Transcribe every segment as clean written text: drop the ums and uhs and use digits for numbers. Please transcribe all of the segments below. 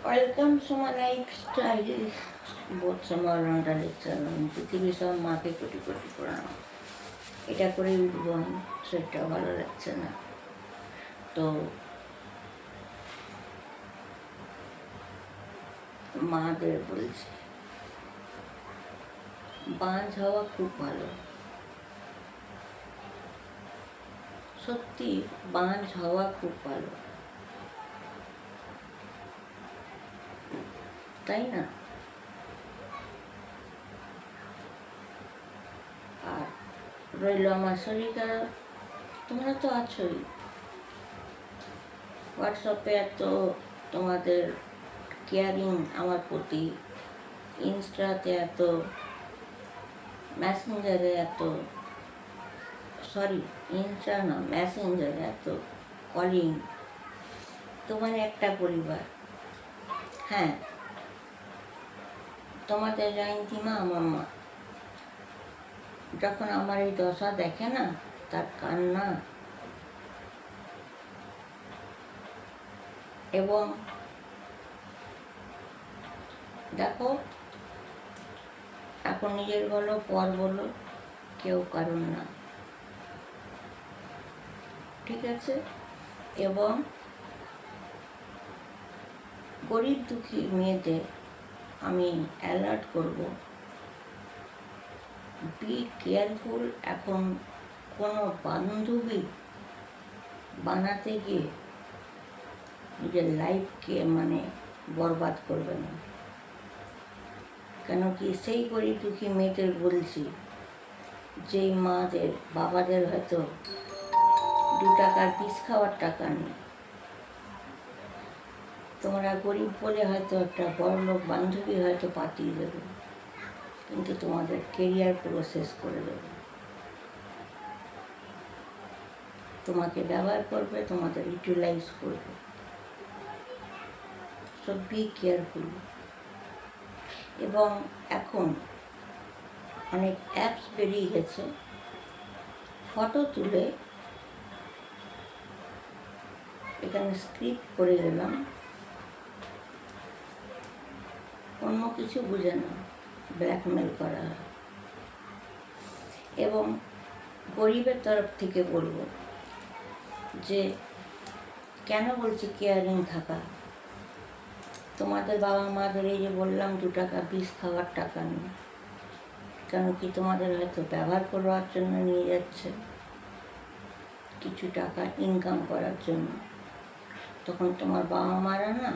Welcome to my lifestyle বোধ সমরণটা lecture. পৃথিবীর সব মাকে কোটি কোটি প্রণাম। এটা করে উঠবো আমি, শরীরটাও ভালো লাগছে না। তো মাদের বলছি, বাঁধ হওয়া খুব ভালো। সত্যি বাঁধ হওয়া খুব ভালো, তাই না? আর রইল আমার শরীর খারাপ, তোমরা তো আছোই। হোয়াটসঅ্যাপে এত তোমাদের কেয়ারিং আমার প্রতি, ইনস্টাতে এত, মেসেঞ্জারে এত, ইনস্টা না মেসেঞ্জারে এত কলিং। তোমার একটা পরিবার। হ্যাঁ, তোমাদের জয়ন্তী মা আমার মা। যখন আমার এই দশা দেখে না, তার কান্না এবং দেখো, এখন নিজের বলো পর বলো, কেউ কারণ না, ঠিক আছে? এবং গরিব দুঃখী মেয়েদের আমি অ্যালার্ট করব, বি কেয়ারফুল। এখন কোনো বান্ধবী বানাতে গিয়ে নিজের লাইফকে বরবাদ করবে না। কেন কি, সেই গরিব দুঃখী মেয়েদের বলছি, যেই মাদের বাবাদের হয়তো 2 টাকার পিস খাওয়ার টাকা নেই। তোমরা গরিব বলে হয়তো একটা বড়লোক বান্ধবী হয়তো পাঠিয়ে দেবে, কিন্তু তোমাদের কেরিয়ার পুরো শেষ করে দেবে। তোমাকে ব্যবহার করবে, তোমাদের ইউটিলাইজ করবে। So be careful. এবং এখন অনেক অ্যাপস বেরিয়ে গেছে, ফটো তুলে এখানে স্ক্রিপ্ট করে গেলাম, অন্য কিছু বুঝে না, ব্ল্যাকমেল করা হয়। এবং গরিবের তরফ থেকে বলবো যে, কেন বলছি কেয়ারিং থাকা। তোমাদের বাবা মাদের এই যে বললাম 2 টাকা বিষ খাওয়ার টাকা নেই, কেন কি তোমাদের হয়তো ব্যবহার করার জন্য নিয়ে যাচ্ছে, কিছু টাকা ইনকাম করার জন্য। তখন তোমার বাবা মারা না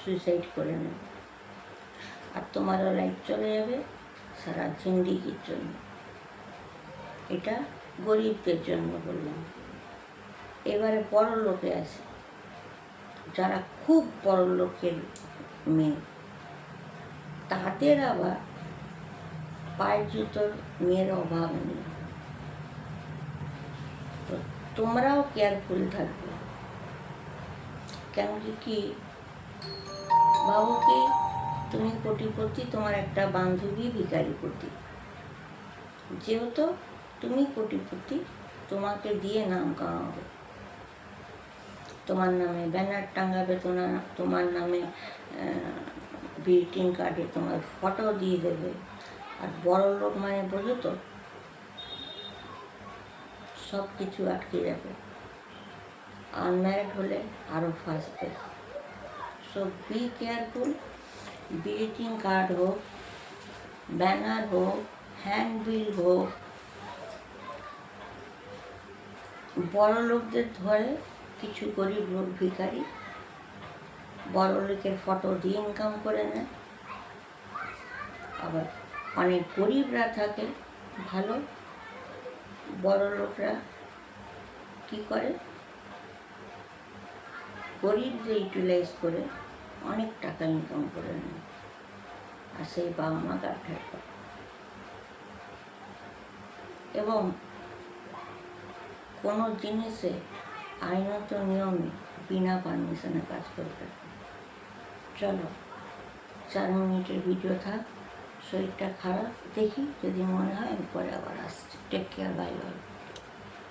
সুইসাইড করে নেবে, আর তোমারও লাইফ চলে যাবে সারা জিন্দিগির জন্য। এটা গরিবদের জন্য বললাম। এবারে বড় লোকে আছে, যারা খুব বড় লোকের মেয়ে, তাদের আবার পায়ের জুতোর মেয়ের অভাব নেই। তো তোমরাও কেয়ারফুল থাকবে। কেন কি বাবু কি, তুমি কোটিপতি, তোমার একটা বান্ধবী ভিখারিপতি। যেহেতু তুমি কোটিপতি, তোমাকে দিয়ে নাম কামাবে, তোমার নামে ব্যানার টাঙাবে, তোমার নামে ভিজিটিং কার্ডে তোমার ফটো দিয়ে দেবে। আর বড় লোক বোঝো তো, সব কিছু আটকে যাবে। আনম্যারিড হলে আরও ফাঁসবে। So be careful. Visiting card হোক, ব্যানার হোক, হ্যান্ডবিল হোক, বড় লোকদের ধরে কিছু গরিব লোক ভিখারি বড় লোকের ফটো দিয়ে ইনকাম করে নেয়। আবার অনেক গরিবরা থাকে ভালো, বড় লোকরা কি করে, গরিবদের ইউটিলাইজ করে অনেক টাকা ইনকাম করে নেয়, আর সেই বাবা মা কাঠের করে। এবং কোনো জিনিসে আইনত নিয়মে বিনা পারমিশনে কাজ করবে। চলো, 4 মিনিটের ভিডিও থাক, শরীরটা খারাপ, দেখি যদি মনে হয় আমি পরে আবার আসছি। Take care, bye by.